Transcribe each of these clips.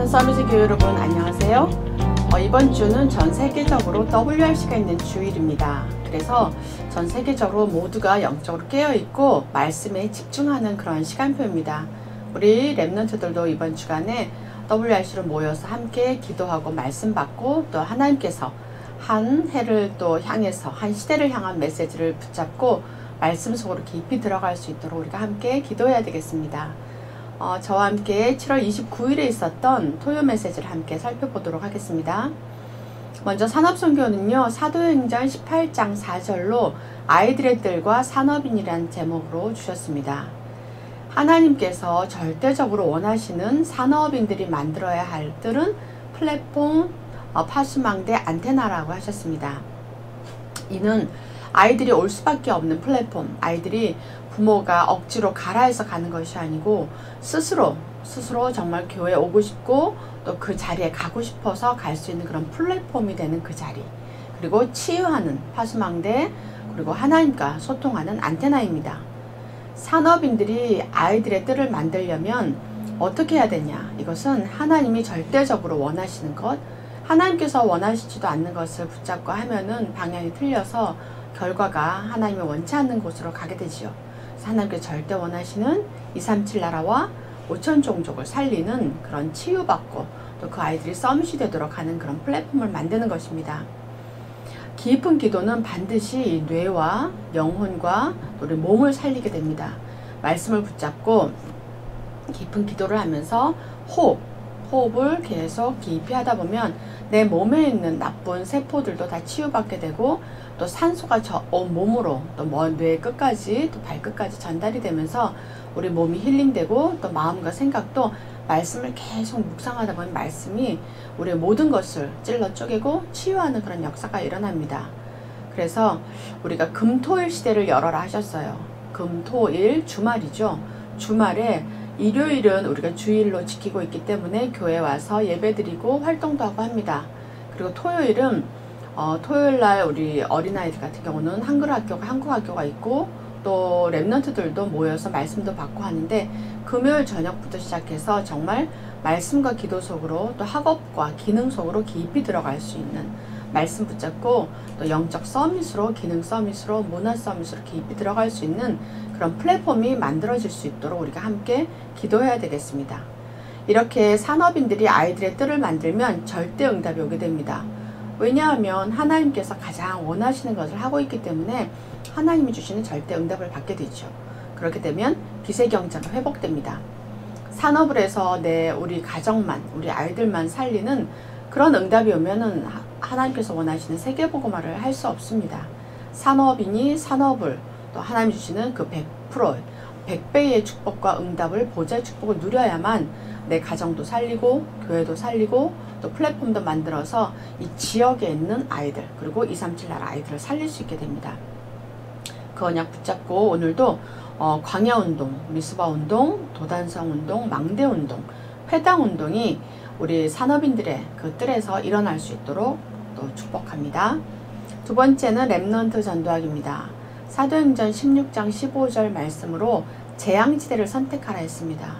서비스 교회 여러분 안녕하세요. 이번 주는 전 세계적으로 WRC가 있는 주일입니다. 그래서 전 세계적으로 모두가 영적으로 깨어있고 말씀에 집중하는 그런 시간표입니다. 우리 랩런트들도 이번 주간에 WRC로 모여서 함께 기도하고 말씀 받고 또 하나님께서 한 해를 또 향해서 한 시대를 향한 메시지를 붙잡고 말씀 속으로 깊이 들어갈 수 있도록 우리가 함께 기도해야 되겠습니다. 저와 함께 7월 29일에 있었던 토요 메시지를 함께 살펴보도록 하겠습니다. 먼저 산업선교는요, 사도행전 18장 4절로 아이들의 뜰과 산업인이라는 제목으로 주셨습니다. 하나님께서 절대적으로 원하시는 산업인들이 만들어야 할 뜰은 플랫폼, 파수망대, 안테나라고 하셨습니다. 이는 아이들이 올 수밖에 없는 플랫폼, 아이들이 부모가 억지로 가라 해서 가는 것이 아니고 스스로 정말 교회에 오고 싶고 또 그 자리에 가고 싶어서 갈 수 있는 그런 플랫폼이 되는 그 자리, 그리고 치유하는 파수망대, 그리고 하나님과 소통하는 안테나입니다. 산업인들이 아이들의 뜰을 만들려면 어떻게 해야 되냐? 이것은 하나님이 절대적으로 원하시는 것, 하나님께서 원하시지도 않는 것을 붙잡고 하면은 방향이 틀려서 결과가 하나님이 원치 않는 곳으로 가게 되지요. 하나님께서 절대 원하시는 237 나라와 5천 종족을 살리는 그런 치유받고 또 그 아이들이 서밋이 되도록 하는 그런 플랫폼을 만드는 것입니다. 깊은 기도는 반드시 뇌와 영혼과 우리 몸을 살리게 됩니다. 말씀을 붙잡고 깊은 기도를 하면서 호흡을 계속 깊이 하다 보면 내 몸에 있는 나쁜 세포들도 다 치유받게 되고 또 산소가 온 몸으로 또 뇌 끝까지 또 발끝까지 전달이 되면서 우리 몸이 힐링되고 또 마음과 생각도 말씀을 계속 묵상하다 보면 말씀이 우리의 모든 것을 찔러 쪼개고 치유하는 그런 역사가 일어납니다. 그래서 우리가 금토일 시대를 열어라 하셨어요. 금토일 주말이죠. 주말에 일요일은 우리가 주일로 지키고 있기 때문에 교회 와서 예배드리고 활동도 하고 합니다. 그리고 토요일은 토요일날 우리 어린아이들 같은 경우는 한국 학교가 있고 또 랩런트들도 모여서 말씀도 받고 하는데 금요일 저녁부터 시작해서 정말 말씀과 기도 속으로 또 학업과 기능 속으로 깊이 들어갈 수 있는 말씀 붙잡고 또 영적 서밋으로 기능 서밋으로 문화 서밋으로 깊이 들어갈 수 있는 그런 플랫폼이 만들어질 수 있도록 우리가 함께 기도해야 되겠습니다. 이렇게 산업인들이 아이들의 뜰을 만들면 절대 응답이 오게 됩니다. 왜냐하면 하나님께서 가장 원하시는 것을 하고 있기 때문에 하나님이 주시는 절대 응답을 받게 되죠. 그렇게 되면 기세경제가 회복됩니다. 산업을 해서 우리 가정만, 우리 아이들만 살리는 그런 응답이 오면은 하나님께서 원하시는 세계복음화를 할 수 없습니다. 산업인이 산업을 또 하나님이 주시는 그 100%, 100배의 축복과 응답을 보좌의 축복을 누려야만 내 가정도 살리고 교회도 살리고 또 플랫폼도 만들어서 이 지역에 있는 아이들 그리고 237 나라 아이들을 살릴 수 있게 됩니다. 그 언약 붙잡고 오늘도 광야운동, 미스바운동, 도단성운동, 망대운동, 회당운동이 우리 산업인들의 그 뜰에서 일어날 수 있도록 또 축복합니다. 두 번째는 랩넌트 전도학입니다. 사도행전 16장 15절 말씀으로 재앙지대를 선택하라 했습니다.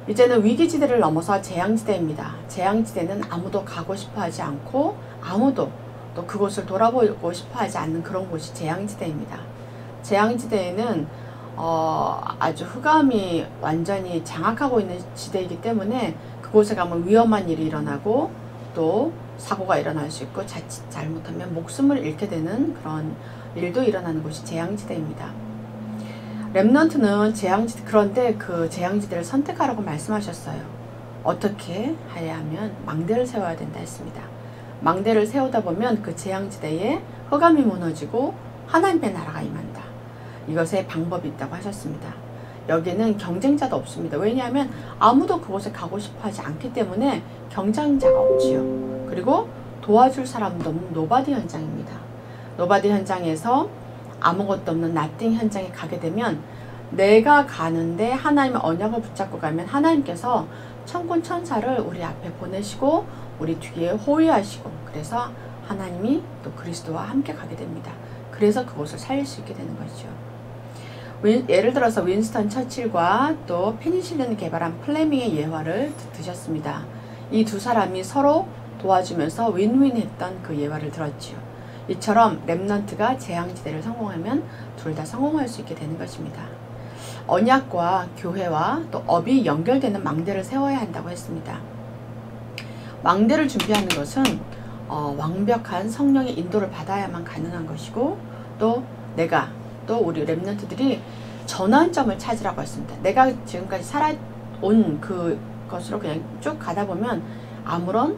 이제는 위기지대를 넘어서 재앙지대입니다. 재앙지대는 아무도 가고 싶어 하지 않고 아무도 또 그곳을 돌아보고 싶어 하지 않는 그런 곳이 재앙지대입니다. 재앙지대에는 아주 흑암이 완전히 장악하고 있는 지대이기 때문에 그곳에 가면 위험한 일이 일어나고 또 사고가 일어날 수 있고 자칫 잘못하면 목숨을 잃게 되는 그런 일도 일어나는 곳이 재앙지대입니다. 랩넌트는 그런데 그 재앙지대를 선택하라고 말씀하셨어요. 어떻게 해야 하면 망대를 세워야 된다 했습니다. 망대를 세우다 보면 그 재앙지대에 흑암이 무너지고 하나님의 나라가 임한다. 이것에 방법이 있다고 하셨습니다. 여기는 경쟁자도 없습니다. 왜냐하면 아무도 그곳에 가고 싶어 하지 않기 때문에 경쟁자가 없지요. 그리고 도와줄 사람도 없는 노바디 현장입니다. 노바디 현장에서 아무것도 없는 나띵 현장에 가게 되면 내가 가는데 하나님의 언약을 붙잡고 가면 하나님께서 천군 천사를 우리 앞에 보내시고 우리 뒤에 호위하시고 그래서 하나님이 또 그리스도와 함께 가게 됩니다. 그래서 그곳을 살릴 수 있게 되는 것이죠. 예를 들어서 윈스턴 처칠과 또 페니실린을 개발한 플레밍의 예화를 드셨습니다. 이 두 사람이 서로 도와주면서 윈윈했던 그 예화를 들었지요. 이처럼 렘넌트가 재앙지대를 성공하면 둘 다 성공할 수 있게 되는 것입니다. 언약과 교회와 또 업이 연결되는 망대를 세워야 한다고 했습니다. 망대를 준비하는 것은 완벽한 성령의 인도를 받아야만 가능한 것이고, 또 우리 렘넌트들이 전환점을 찾으라고 했습니다. 내가 지금까지 살아온 그것으로 그냥 쭉 가다 보면 아무런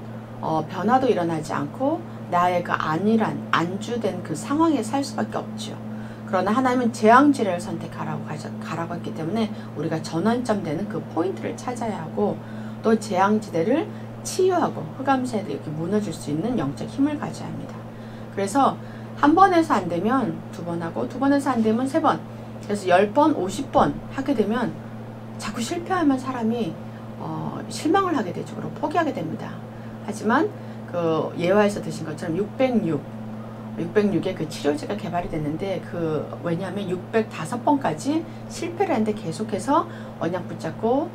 변화도 일어나지 않고 나의 그 안주된 그 상황에 살 수밖에 없죠. 그러나 하나님은 재앙지대를 선택하라고 했기 때문에 우리가 전환점 되는 그 포인트를 찾아야 하고, 또 재앙지대를 치유하고 흑암세에 이렇게 무너질 수 있는 영적 힘을 가져야 합니다. 그래서 한 번 해서 안 되면 두 번 하고, 두 번 해서 안 되면 세 번, 그래서 10번, 50번 하게 되면 자꾸 실패하면 사람이 실망을 하게 되죠. 그리고 포기하게 됩니다. 하지만 그 예화에서 드신 것처럼 606의 그 치료제가 개발이 됐는데, 왜냐하면 605번까지 실패를 했는데 계속해서 언약 붙잡고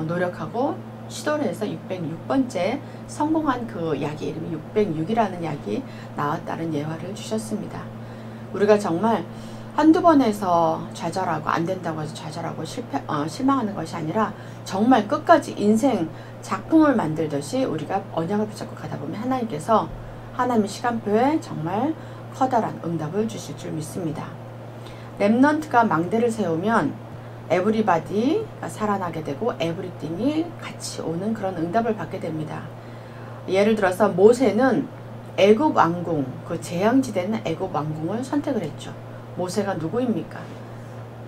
노력하고 시도를 해서 606번째 성공한 그 약의 이름이 606이라는 약이 나왔다는 예화를 주셨습니다. 우리가 정말 한두 번 해서 좌절하고 안 된다고 해서 좌절하고 실망하는 것이 아니라 정말 끝까지 인생 작품을 만들듯이 우리가 언약을 붙잡고 가다 보면 하나님께서 하나님의 시간표에 정말 커다란 응답을 주실 줄 믿습니다. 렘넌트가 망대를 세우면 에브리바디가 살아나게 되고 에브리띵이 같이 오는 그런 응답을 받게 됩니다. 예를 들어서 모세는 애굽 왕궁, 그 재앙지대는 애굽 왕궁을 선택을 했죠. 모세가 누구입니까?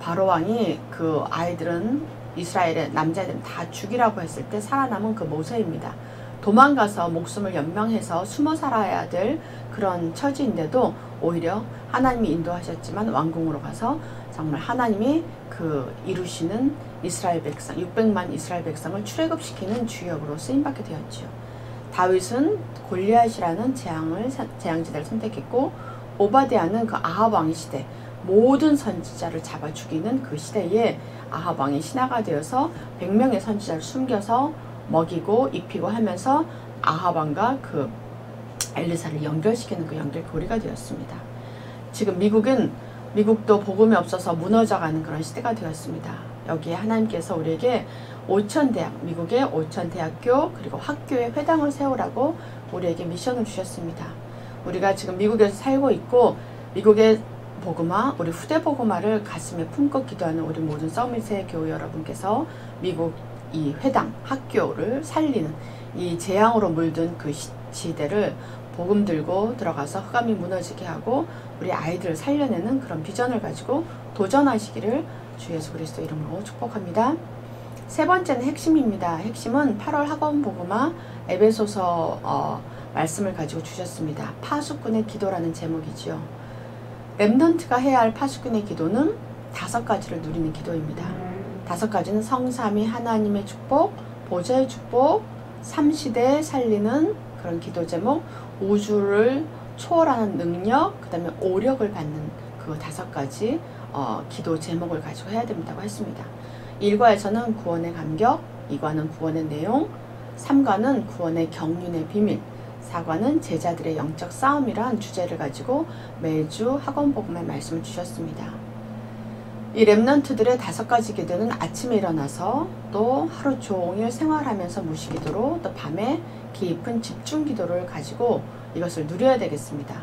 바로 왕이 그 아이들은, 이스라엘의 남자애들은 다 죽이라고 했을 때 살아남은 그 모세입니다. 도망가서 목숨을 연명해서 숨어 살아야 될 그런 처지인데도 오히려 하나님이 인도하셨지만 왕궁으로 가서 정말 하나님이 그 이루시는 이스라엘 백성, 600만 이스라엘 백성을 출애굽시키는 주역으로 쓰임받게 되었지요. 다윗은 골리앗이라는 재앙지대를 선택했고, 오바댜는 그 아합 왕의 시대, 모든 선지자를 잡아 죽이는 그 시대에 아합 왕의 신하가 되어서 100명의 선지자를 숨겨서 먹이고 입히고 하면서 아합 왕과 그 엘리사를 연결시키는 그 연결고리가 되었습니다. 지금 미국도 복음이 없어서 무너져가는 그런 시대가 되었습니다. 여기에 하나님께서 우리에게 미국의 5천 대학교 그리고 학교에 회당을 세우라고 우리에게 미션을 주셨습니다. 우리가 지금 미국에서 살고 있고, 미국의 복음화, 우리 후대 복음화를 가슴에 품고 기도하는 우리 모든 서밋의 교회 여러분께서 미국 이 회당, 학교를 살리는 이 재앙으로 물든 그 시대를 복음 들고 들어가서 흑암이 무너지게 하고 우리 아이들을 살려내는 그런 비전을 가지고 도전하시기를 주 예수 그리스도 이름으로 축복합니다. 세 번째는 핵심입니다. 핵심은 8월 학원 복음화 에베소서 말씀을 가지고 주셨습니다. 파수꾼의 기도라는 제목이지요. 렘넌트가 해야 할 파수꾼의 기도는 5가지를 누리는 기도입니다. 5가지는 성삼위 하나님의 축복, 보좌의 축복, 3시대에 살리는 그런 기도 제목, 우주를 초월하는 능력, 그 다음에 오력을 받는 그 5가지 기도 제목을 가지고 해야 된다고 했습니다. 1과에서는 구원의 감격, 2과는 구원의 내용, 3과는 구원의 경륜의 비밀, 4과는 제자들의 영적 싸움이란 주제를 가지고 매주 학원 복음의 말씀을 주셨습니다. 이 렘넌트들의 5가지 기도는 아침에 일어나서 또 하루 종일 생활하면서 무시기도로 또 밤에 깊은 집중 기도를 가지고 이것을 누려야 되겠습니다.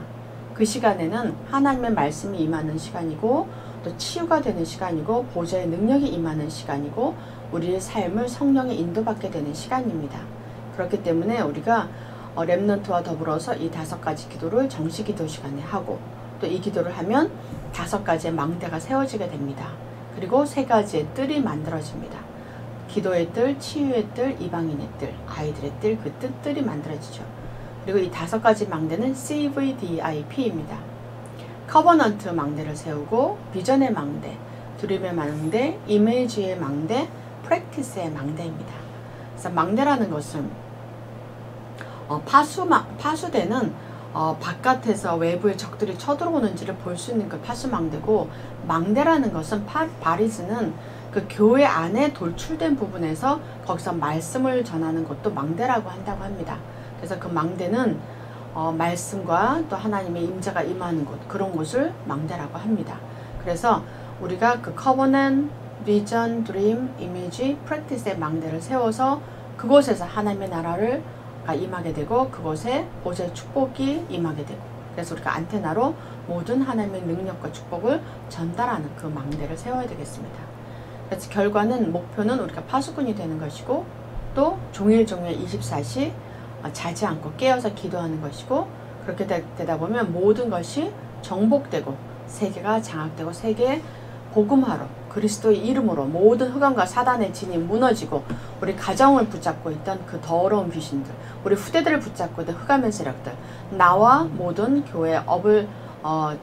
그 시간에는 하나님의 말씀이 임하는 시간이고 또 치유가 되는 시간이고 보좌의 능력이 임하는 시간이고 우리의 삶을 성령의 인도받게 되는 시간입니다. 그렇기 때문에 우리가 렘넌트와 더불어서 이 5가지 기도를 정시 기도 시간에 하고 또 이 기도를 하면 5가지의 망대가 세워지게 됩니다. 그리고 3가지의 뜰이 만들어집니다. 기도의 뜰, 치유의 뜰, 이방인의 뜰, 아이들의 뜰, 그 뜰이 만들어지죠. 그리고 이 5가지 망대는 CVDIP입니다. 커버넌트 망대를 세우고 비전의 망대, 드림의 망대, 이미지의 망대, 프랙티스의 망대입니다. 그래서 망대라는 것은 파수대는 바깥에서 외부의 적들이 쳐들어오는지를 볼 수 있는 그 파수망대고, 망대라는 것은 바리즈는 그 교회 안에 돌출된 부분에서 거기서 말씀을 전하는 것도 망대라고 한다고 합니다. 그래서 그 망대는 말씀과 또 하나님의 임재가 임하는 곳, 그런 곳을 망대라고 합니다. 그래서 우리가 그 커버넌트, 비전, 드림, 이미지, 프랙티스의 망대를 세워서 그곳에서 하나님의 나라를 임하게 되고 그곳에 보좌의 축복이 임하게 되고, 그래서 우리가 안테나로 모든 하나님의 능력과 축복을 전달하는 그 망대를 세워야 되겠습니다. 그래서 결과는, 목표는 우리가 파수꾼이 되는 것이고, 또 종일 24시 자지 않고 깨어서 기도하는 것이고, 그렇게 되다 보면 모든 것이 정복되고 세계가 장악되고 세계에 복음화로 그리스도의 이름으로 모든 흑암과 사단의 진이 무너지고, 우리 가정을 붙잡고 있던 그 더러운 귀신들, 우리 후대들을 붙잡고 있던 흑암의 세력들, 나와 모든 교회의 업을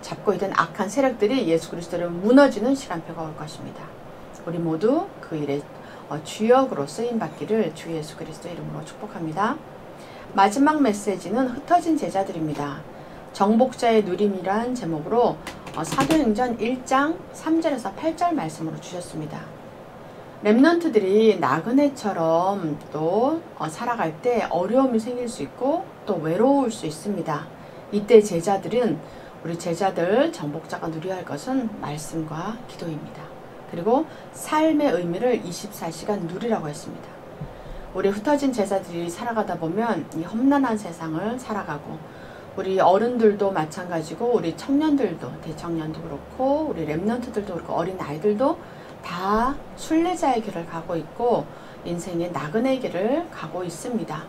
잡고 있던 악한 세력들이 예수 그리스도를 무너지는 시간표가 올 것입니다. 우리 모두 그 일에 주역으로 쓰임받기를 주 예수 그리스도 이름으로 축복합니다. 마지막 메시지는 흩어진 제자들입니다. 정복자의 누림이란 제목으로 사도행전 1장 3절에서 8절 말씀으로 주셨습니다. 렘넌트들이 나그네처럼 또 살아갈 때 어려움이 생길 수 있고 또 외로울 수 있습니다. 이때 제자들은, 우리 제자들 정복자가 누려야 할 것은 말씀과 기도입니다. 그리고 삶의 의미를 24시간 누리라고 했습니다. 우리 흩어진 제자들이 살아가다 보면 이 험난한 세상을 살아가고, 우리 어른들도 마찬가지고, 우리 청년들도, 대청년도 그렇고, 우리 렘넌트들도 그렇고, 어린 아이들도 다 순례자의 길을 가고 있고 인생의 나그네 길을 가고 있습니다.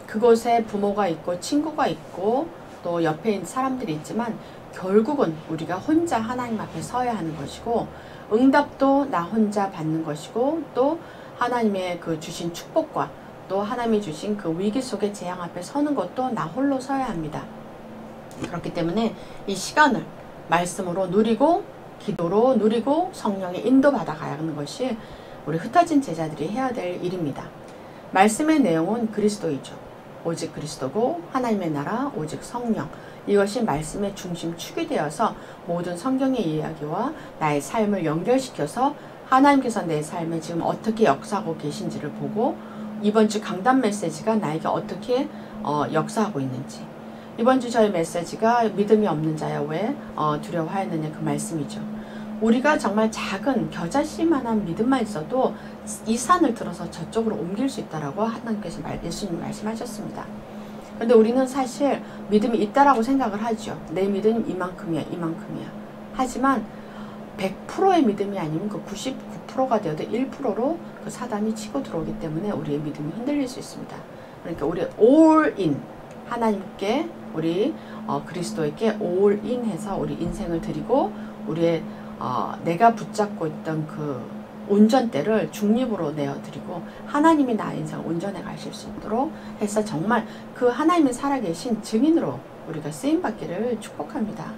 그곳에 부모가 있고 친구가 있고 또 옆에 있는 사람들이 있지만 결국은 우리가 혼자 하나님 앞에 서야 하는 것이고, 응답도 나 혼자 받는 것이고, 또 하나님의 그 주신 축복과 또 하나님이 주신 그 위기 속의 재앙 앞에 서는 것도 나 홀로 서야 합니다. 그렇기 때문에 이 시간을 말씀으로 누리고 기도로 누리고 성령의 인도받아 가는 것이 우리 흩어진 제자들이 해야 될 일입니다. 말씀의 내용은 그리스도이죠. 오직 그리스도고 하나님의 나라 오직 성령, 이것이 말씀의 중심축이 되어서 모든 성경의 이야기와 나의 삶을 연결시켜서 하나님께서 내 삶에 지금 어떻게 역사하고 계신지를 보고, 이번 주 강단 메시지가 나에게 어떻게 역사하고 있는지, 이번 주 저의 메시지가 믿음이 없는 자야 왜 두려워하였느냐, 그 말씀이죠. 우리가 정말 작은 겨자씨만한 믿음만 있어도 이 산을 들어서 저쪽으로 옮길 수 있다라고 하나님께서 예수님 말씀하셨습니다. 그런데 우리는 사실 믿음이 있다라고 생각을 하죠. 내 믿음 이만큼이야, 이만큼이야. 하지만 100%의 믿음이 아니면 그 99%가 되어도 1%로 그 사단이 치고 들어오기 때문에 우리의 믿음이 흔들릴 수 있습니다. 그러니까 우리 all in, 하나님께 우리 그리스도에게 all in 해서 우리 인생을 드리고, 우리의 내가 붙잡고 있던 그 운전대를 중립으로 내어드리고 하나님이 나의 인생을 운전해 가실 수 있도록 해서 정말 그 하나님이 살아계신 증인으로 우리가 쓰임받기를 축복합니다.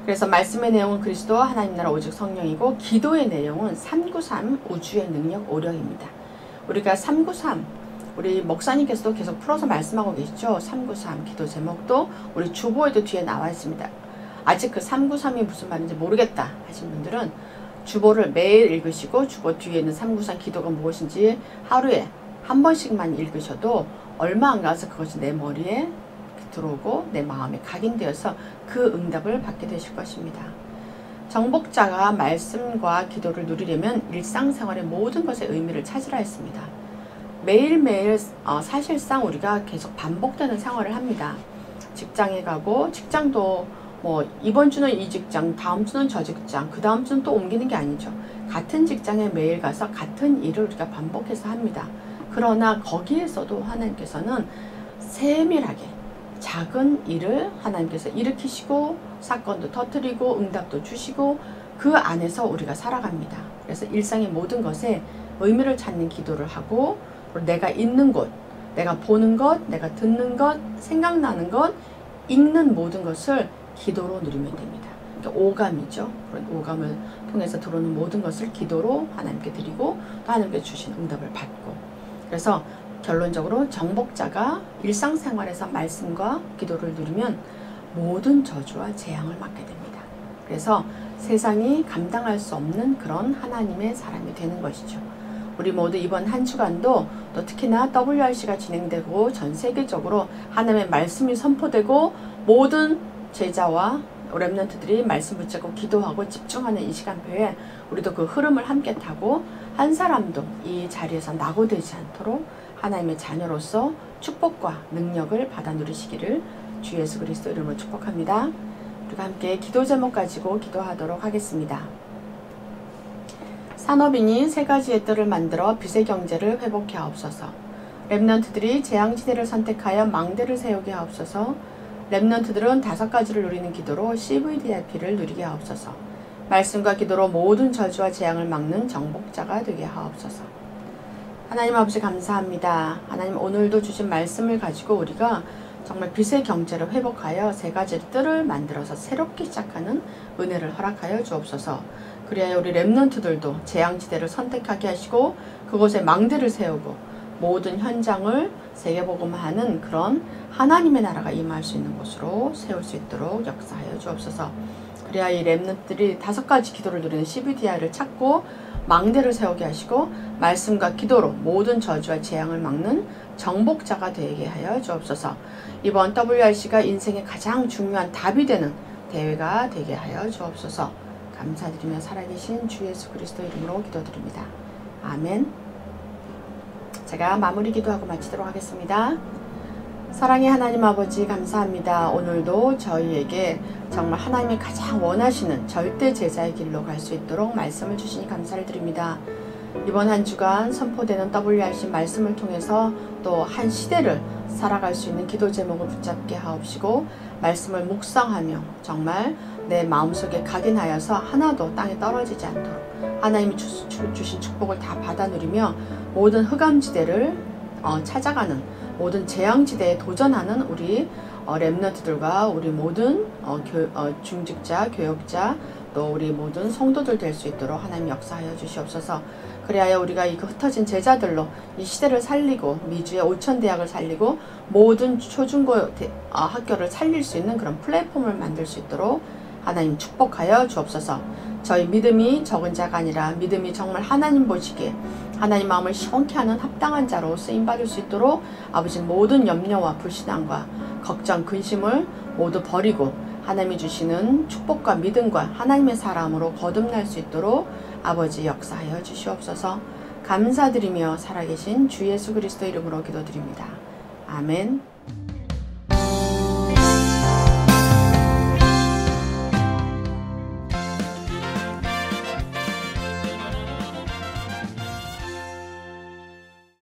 그래서 말씀의 내용은 그리스도 하나님 나라 오직 성령이고, 기도의 내용은 393 우주의 능력 오령입니다. 우리가 393, 우리 목사님께서도 계속 풀어서 말씀하고 계시죠. 393 기도 제목도 우리 주보에도 뒤에 나와 있습니다. 아직 그 393이 무슨 말인지 모르겠다 하신 분들은 주보를 매일 읽으시고, 주보 뒤에 있는 393 기도가 무엇인지 하루에 한 번씩만 읽으셔도 얼마 안 가서 그것이 내 머리에 들어오고 내 마음에 각인되어서 그 응답을 받게 되실 것입니다. 정복자가 말씀과 기도를 누리려면 일상생활의 모든 것의 의미를 찾으라 했습니다. 매일매일 사실상 우리가 계속 반복되는 생활을 합니다. 직장에 가고, 직장도 뭐 이번 주는 이 직장, 다음 주는 저 직장, 그 다음 주는 또 옮기는 게 아니죠. 같은 직장에 매일 가서 같은 일을 우리가 반복해서 합니다. 그러나 거기에서도 하나님께서는 세밀하게 작은 일을 하나님께서 일으키시고 사건도 터뜨리고 응답도 주시고 그 안에서 우리가 살아갑니다. 그래서 일상의 모든 것에 의미를 찾는 기도를 하고, 내가 있는 곳, 내가 보는 것, 내가 듣는 것, 생각나는 것, 읽는 모든 것을 기도로 누리면 됩니다. 그러니까 오감이죠. 그런 오감을 통해서 들어오는 모든 것을 기도로 하나님께 드리고 또 하나님께 주신 응답을 받고, 그래서 결론적으로 정복자가 일상생활에서 말씀과 기도를 누리면 모든 저주와 재앙을 막게 됩니다. 그래서 세상이 감당할 수 없는 그런 하나님의 사람이 되는 것이죠. 우리 모두 이번 한 주간도 또 특히나 WRC가 진행되고 전 세계적으로 하나님의 말씀이 선포되고 모든 제자와 렘넌트들이 말씀 붙잡고 기도하고 집중하는 이 시간표에 우리도 그 흐름을 함께 타고 한 사람도 이 자리에서 낙오되지 않도록 하나님의 자녀로서 축복과 능력을 받아 누리시기를 주 예수 그리스도 이름으로 축복합니다. 우리가 함께 기도 제목 가지고 기도하도록 하겠습니다. 산업인이 세 가지의 뜰을 만들어 빚의 경제를 회복해 하옵소서. 렘넌트들이 재앙지대를 선택하여 망대를 세우게 하옵소서. 렘넌트들은 5가지를 누리는 기도로 CVDIP를 누리게 하옵소서. 말씀과 기도로 모든 저주와 재앙을 막는 정복자가 되게 하옵소서. 하나님 아버지 감사합니다. 하나님 오늘도 주신 말씀을 가지고 우리가 정말 빚의 경제를 회복하여 3가지 뜰을 만들어서 새롭게 시작하는 은혜를 허락하여 주옵소서. 그리하여 우리 렘넌트들도 재앙지대를 선택하게 하시고 그곳에 망대를 세우고 모든 현장을 세계복음화하는 그런 하나님의 나라가 임할 수 있는 곳으로 세울 수 있도록 역사하여 주옵소서. 그래야 이 렘넌트들이 5가지 기도를 누리는 CVDI를 찾고 망대를 세우게 하시고 말씀과 기도로 모든 저주와 재앙을 막는 정복자가 되게 하여 주옵소서. 이번 WRC가 인생의 가장 중요한 답이 되는 대회가 되게 하여 주옵소서. 감사드리며 살아계신 주 예수 그리스도 이름으로 기도드립니다. 아멘. 제가 마무리 기도하고 마치도록 하겠습니다. 사랑의 하나님 아버지 감사합니다. 오늘도 저희에게 정말 하나님이 가장 원하시는 절대 제자의 길로 갈 수 있도록 말씀을 주시니 감사를 드립니다. 이번 한 주간 선포되는 WRC 말씀을 통해서 또 한 시대를 살아갈 수 있는 기도 제목을 붙잡게 하옵시고 말씀을 묵상하며 정말 내 마음속에 각인하여서 하나도 땅에 떨어지지 않도록 하나님이 주신 축복을 다 받아 누리며 모든 흑암지대를 찾아가는 모든 재앙지대에 도전하는 우리 렘넌트들과 우리 모든 중직자, 교역자 또 우리 모든 성도들 될 수 있도록 하나님 역사하여 주시옵소서. 그리하여 우리가 이 흩어진 제자들로 이 시대를 살리고 미주의 5000대학을 살리고 모든 초중고 학교를 살릴 수 있는 그런 플랫폼을 만들 수 있도록 하나님 축복하여 주옵소서. 저희 믿음이 적은 자가 아니라 믿음이 정말 하나님 보시기에 하나님 마음을 시원케 하는 합당한 자로 쓰임받을 수 있도록 아버지 모든 염려와 불신앙과 걱정, 근심을 모두 버리고 하나님이 주시는 축복과 믿음과 하나님의 사람으로 거듭날 수 있도록 아버지 역사하여 주시옵소서. 감사드리며 살아계신 주 예수 그리스도 이름으로 기도드립니다. 아멘.